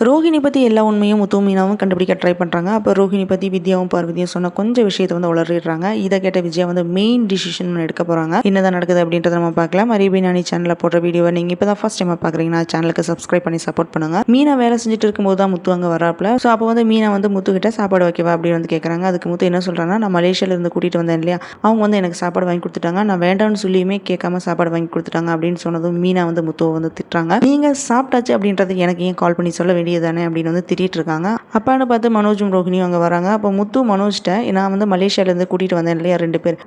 ரோஹிணி பற்றி எல்லா உண்மையும் முத்து மீனாவும் கண்டுபிடிக்க ட்ரை பண்ணுறாங்க. அப்போ ரோஹிணி பற்றி வித்யாவும் பார்வதியும் சொன்ன கொஞ்சம் விஷயத்தை வந்து உளறிடுறாங்க. இதை கேட்ட விஜயா வந்து மெயின் டிசிஷன் எடுக்க போகிறாங்க. என்னதான் நடக்குது அப்படின்றத நம்ம பார்க்கலாம். அரேபியன் அணி சேனலில் போடுற வீடியோவை நீங்கள் இப்போ தான் ஃபர்ஸ்ட் டைம் பார்க்குறீங்கன்னா சேனலுக்கு சப்ஸ்கிரைப் பண்ணி சப்போர்ட் பண்ணுங்க. மீனா வேலை செஞ்சுட்டு இருக்கும்போது தான் முத்து அங்கே வராப்புல. ஸோ அப்போ வந்து மீனா வந்து முத்துக்கிட்ட சாப்பாடு வைக்கவா அப்படின்னு வந்து கேட்குறாங்க. அதுக்கு முத்து என்ன சொல்கிறாங்கன்னா, நான் மலேசியாவிலேருந்து கூட்டிகிட்டு வந்தேன் இல்லையா, அவங்க வந்து எனக்கு சாப்பாடு வாங்கி கொடுத்துட்டாங்க, நான் வேண்டாம்னு சொல்லியுமே கேட்காம சாப்பாடு வாங்கி கொடுத்துட்டாங்க அப்படின்னு சொன்னதும் மீனா வந்து முத்துவை வந்து திட்டுறாங்க. நீங்கள் சாப்பிட்டாச்சு அப்படின்றது எனக்கு ஏன் கால் பண்ணி சொல்ல வேண்டியதானே அப்படின்னு வந்து திட்டிட்டு இருக்காங்க. அப்பான்னு பார்த்து மனோஜும் ரோஹிணியும் அங்கே வராங்க. அப்போ முத்து மனோஜ்கிட்ட, நான் வந்து மலேசியாவிலேருந்து கூட்டிகிட்டு வந்தேன் இல்லையா,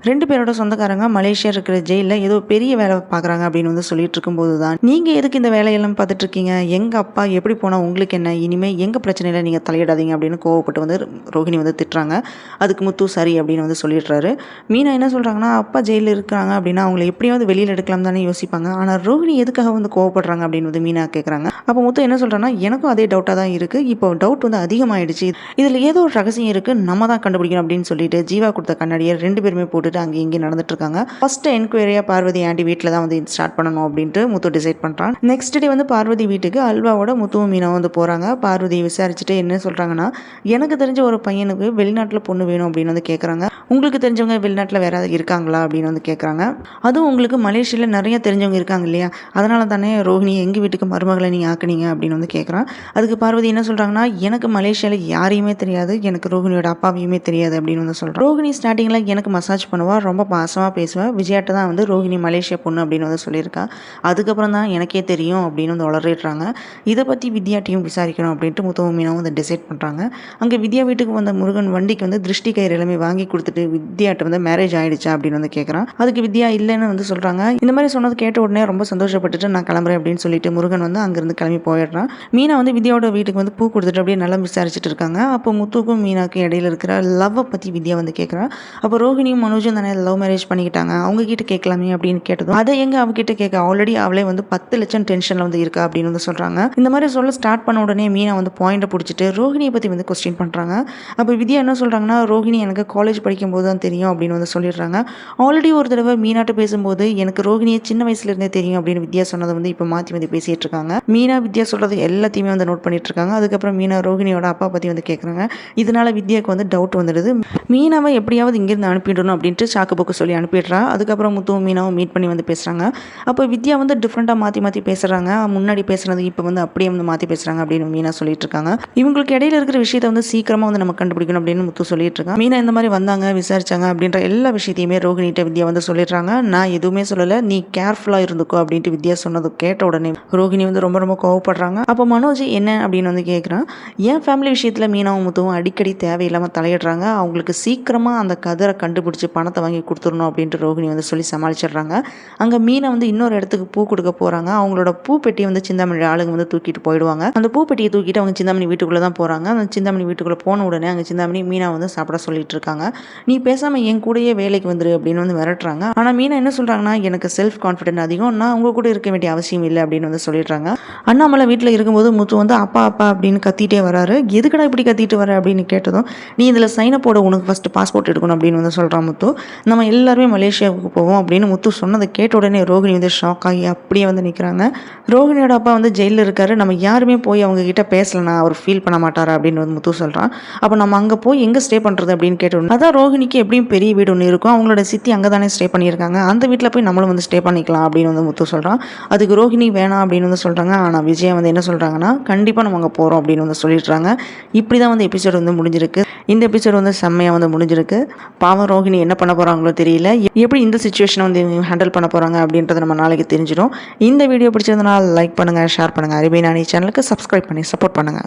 ரெண்டு பேரோட சொந்தக்காரங்க மலேசியா இருக்கிற ஜெயிலில் ஏதோ பெரிய வேலை பார்க்குறாங்க அப்படின்னு வந்து சொல்லிட்டு இருக்கும்போது தான், நீங்கள் எதுக்கு இந்த வேலையெல்லாம் பார்த்துட்டு இருக்கீங்க, எங்கள் அப்பா எப்படி போனால் உங்களுக்கு என்ன, இனிமேல் எங்கள் பிரச்சனையில் நீங்கள் தலையிடாதீங்க அப்படின்னு கோவப்பட்டு வந்து ரோஹிணி வந்து திட்டுறாங்க. அதுக்கு முத்து சரி அப்படின்னு வந்து சொல்லிடுறாரு. மீனா என்ன சொல்கிறாங்கன்னா, அப்பா ஜெயிலில் இருக்கிறாங்க அப்படின்னா அவங்கள எப்படியாவது வெளியில் எடுக்கலாம் தானே யோசிப்பாங்க, ஆனால் ரோஹிணி எதுக்காக வந்து கோவப்படுறாங்க அப்படின்னு வந்து மீனா கேட்குறாங்க. அப்போ முத்து என்ன சொல்கிறாங்கன்னா, எனக்கும் அதே டவுட்டாக தான் இருக்குது, இப்போ டவுட் வந்து அதிகமாகிடுச்சு, இதில் ஏதோ ஒரு ரகசியம் இருக்குது, நம்ம தான் கண்டுபிடிக்கணும் அப்படின்னு சொல்லிட்டு ஜீவா கொடுத்த கண்ணாடியை ரெண்டு பேருமே போட்டுட்டு அங்கே இங்கே நடந்துட்டு இருக்காங்க. ஃபர்ஸ்ட் என்கொயரியாக பார்வதி ஆண்டி வீட்டில் தான் வந்து ஸ்டார்ட் பண்ணணும் அப்படின்ட்டு முத்து டிசைட் பண்ணுறான். நெக்ஸ்ட் டே வந்து பார்வதி வீட்டுக்கு அல்வாவோட முத்துவும் மீனாவும் வந்து போகிறாங்க. பார்வதி விசாரிச்சுட்டு என்ன சொல்கிறாங்கன்னா, எனக்கு தெரிஞ்ச ஒரு பையனுக்கு வெளிநாட்டில் பொண்ணு வேணும் அப்படின்னு வந்து கேட்குறாங்க. உங்களுக்கு தெரிஞ்சவங்க வெளிநாட்டில் வேற இருக்காங்களா அப்படின்னு வந்து கேட்குறாங்க. அதுவும் உங்களுக்கு மலேசியாவில் நிறைய தெரிஞ்சவங்க இருக்காங்க இல்லையா, அதனால தானே ரோஹிணி எங்கள் வீட்டுக்கு மருமகளை நீங்கள் ஆக்குனீங்க அப்படின்னு வந்து கேட்குறான். அதுக்கு பார்வதி என்ன சொல்கிறாங்கன்னா, எனக்கு மலேசியாவில் யாரையுமே தெரியாது, எனக்கு ரோஹிணியோட அப்பாவையுமே தெரியாது அப்படின்னு வந்து சொல்கிறேன். ரோஹிணி ஸ்டார்டிங்கில் எனக்கு மசாஜ் பண்ணுவா, ரொம்ப பாசமாக பேசுவேன், விஜயாட்ட தான் வந்து ரோஹிணி மலேசியா பொண்ணு அப்படின்னு வந்து சொல்லியிருக்கா, அதுக்கப்புறம் தான் எனக்கே தெரியும் அப்படின்னு வந்து உளறிடுறாங்க. இதை பற்றி வித்யாட்டையும் விசாரிக்கணும் அப்படின்ட்டு முத்துவும் மீனாவும் வந்து டிசைட் பண்ணுறாங்க. அங்கே வித்யா வீட்டுக்கு வந்த முருகன் வண்டிக்கு வந்து திருஷ்டி கயிறு எல்லாமே வாங்கி கொடுத்துட்டு வித்யாட்ட வந்து மேரேஜ் ஆகிடுச்சா அப்படின்னு வந்து கேட்குறான். அதுக்கு வித்யா இல்லைன்னு வந்து சொல்கிறாங்க. இந்த மாதிரி சொன்னது கேட்ட உடனே ரொம்ப சந்தோஷப்பட்டுட்டு நான் கிளம்புறேன் அப்படின்னு சொல்லிட்டு முருகன் வந்து அங்கேருந்து கிளம்பி போயிடுறான். மீனா வந்து வித்யாவோட வீட்டுக்கு வந்து பூ கொடுத்துட்டு அப்படியே நல்லா விசாரிச்சுட்டு இருக்காங்க. அப்போ முத்துக்கும் மீனாக்கும் இடையில இருக்கிற லவ்வை பற்றி வித்யா வந்து கேட்குறான். அப்போ ரோஹிணியும் மனோஜும் தானே லவ் மேரேஜ் பண்ணிக்கிட்டாங்க, அவங்க கிட்ட கேட்கலாமே அப்படின்னு கேட்டதும், அதை எங்க அவகிட்ட கேட்க, ஆல்ரெடி அவளே வந்து 10 லட்சம் டென்ஷனில் வந்து இருக்கா அப்படின்னு வந்து சொல்கிறாங்க. இந்த மாதிரி சொல்ல ஸ்டார்ட் பண்ண உடனே மீனா வந்து பாயிண்டை பிடிச்சிட்டு ரோஹிணியை பற்றி வந்து கொஸ்டின் பண்ணுறாங்க. அப்போ வித்யா என்ன சொல்கிறாங்கன்னா, ரோஹிணி எனக்கு காலேஜ் படிக்கும் போது தான் தெரியும் அப்படின்னு வந்து சொல்லிடுறாங்க. ஆல்ரெடி ஒரு தடவை மீனாட்ட பேசும்போது எனக்கு ரோஹிணியை சின்ன வயசுலேருந்தே தெரியும் அப்படின்னு வித்யா சொன்னதை வந்து இப்போ மாற்றி வந்து பேசிகிட்டு இருக்காங்க. மீனா வித்யா சொல்கிறது எல்லாத்தையுமே வந்து நோட் பண்ணிட்டு இருக்காங்க. அதுக்கப்புறம் மீனா ரோஹிணியோட அப்பா பற்றி வந்து கேட்குறாங்க. இதனால வித்யாவுக்கு வந்து டவுட் வந்துடுது. மீனாவை எப்படியாவது இங்கேருந்து அனுப்பிடணும் அப்படின்ட்டு சாக்கு போக்கு சொல்லி அனுப்பிடுறா. அதுக்கப்புறம் முத்துவும் மீனாவும் மீட் பண்ணி வந்து பேசுகிறாங்க. அப்போ வித்யா வந்து டிஃப்ரெண்ட்டாக மாற்றி பேசுகிறாங்க. முன்னாடி பேசுனது இப்போ வந்து அப்படியே வந்து மாற்றி பேசுகிறாங்க அப்படின்னு மீனா சொல்லிட்டு இருக்காங்க. இவங்களுக்கு இடையில இருக்கிற விஷயத்தை வந்து சீக்கிரமாக வந்து நம்ம கண்டுபிடிக்கணும் அப்படின்னு முத்து சொல்லிட்டு இருக்காங்க. மீனா இந்த மாதிரி வந்தாங்க, விசாரிச்சாங்க அப்படின்ற எல்லா விஷயத்தையுமே ரோஹிணிட்ட வித்யா வந்து சொல்லிடுறாங்க. நான் எதுவுமே சொல்லலை, நீ கேர்ஃபுல்லாக இருந்துக்கோ அப்படின்ட்டு வித்யா சொன்னது கேட்ட உடனே ரோஹிணி வந்து ரொம்ப ரொம்ப கோவப்படுறாங்க. அப்போ மனோஜ் என்ன அப்படின்னு வந்து கேட்குறான். என் ஃபேமிலி விஷயத்தில் மீனாவும் முத்துவும் அடிக்கடி தேவையில்லாமல் தலையிடுறாங்க, அவங்களுக்கு சீக்கிரமாக அந்த கதிரை கண்டுபிடிச்சி பணத்தை வாங்கி கொடுத்துடணும் அப்படின்ட்டு ரோஹிணி வந்து சொல்லி சமாளிச்சிடுறாங்க. அங்கே மீனை வந்து இன்னொரு இடத்துக்கு பூ கொடுக்க போகிறாங்க. அவங்களோட பூ பெட்டியை வந்து சிந்தாமணி ஆளுங்க வந்து தூக்கிட்டு போயிடுவாங்க. அந்த பூ பெட்டியை தூக்கிட்டு அவங்க சிந்தாமணி வீட்டுக்குள்ளே தான் போகிறாங்க. அந்த சிந்தாமணி வீட்டுக்குள்ளே போன உடனே அங்கே சிந்தாமணி மீனா வந்து சாப்பிட சொல்லிட்டு இருக்காங்க. நீ பேசாமல் என் கூடயே வேலைக்கு வந்துரு அப்படின்னு வந்து மிரட்டுறாங்க. ஆனால் மீனா என்ன சொல்கிறாங்கன்னா, எனக்கு செல்ஃப் கான்ஃபிடென்ட் அதிகம், நான் அவங்க கூட இருக்க வேண்டிய அவசியம் இல்லை அப்படின்னு வந்து சொல்லிடுறாங்க. அண்ணாமலை வீட்டில் இருக்கும்போது முத்து வந்து அப்பா அப்பா அப்படின்னு கத்திட்டே வராரு. எதுக்கடா இப்படி கத்திட்டு வர அப்படின்னு கேட்டதும், நீ இதில் சைனை போட, உனக்கு ஃபஸ்ட்டு பாஸ்போர்ட் எடுக்கணும் அப்படின்னு வந்து சொல்கிறான் முத்து. நம்ம எல்லாருமே மலேசியாவுக்கு போவோம் அப்படின்னு முத்து சொன்னதை கேட்ட உடனே ரோஹிணி வந்து ஷாக் ஆகி அப்படியே வந்து நிற்கிறாங்க. ரோஹிணியோட அப்பா வந்து ஜெயிலில் இருக்காரு, நம்ம யாருமே போய் அவங்க கிட்ட பேசலனா அவர் ஃபீல் பண்ண மாட்டாரா அப்படின்னு வந்து முத்து சொல்கிறான். அப்போ நம்ம அங்கே போய் எங்கே ஸ்டே பண்ணுறது அப்படின்னு கேட்டோம். அதான் ரோஹிணிக்கு எப்படியும் பெரிய வீடு ஒன்று இருக்கும், அவங்களோட சித்தி அங்கே தானே ஸ்டே பண்ணியிருக்காங்க, அந்த வீட்டில் போய் நம்மளும் வந்து ஸ்டே பண்ணிக்கலாம் அப்படின்னு வந்து முத்து சொல்கிறான். அதுக்கு ரோஹிணி வேணாம் அப்படின்னு வந்து சொல்கிறாங்க. ஆனால் விஜயா வந்து என்ன சொல்கிறாங்கன்னா, கண்டிப்பாக நம்ம அங்கே போகிறோம் அப்படின்னு வந்து சொல்லிடுறாங்க. இப்படி தான் வந்து எபிசோடு வந்து முடிஞ்சிருக்கு. இந்த எபிசோடு வந்து செம்மையாக வந்து முடிஞ்சிருக்கு. பாவம் ரோஹிணி என்ன பண்ண போகிறாங்களோ தெரியல, எப்படி இந்த சிச்சுவேஷனை வந்து ஹேண்டில் பண்ண போகிறாங்க அப்படின்றத நம்ம நாளைக்கு தெரிஞ்சிடும். இந்த வீடியோ பிடிச்சிருந்தனால லைக் பண்ணுங்கள், ஷேர் பண்ணுங்கள், அரேபியன் அணி சேனலுக்கு சப்ஸ்கிரைப் பண்ணி சப்போர்ட் பண்ணுங்கள்.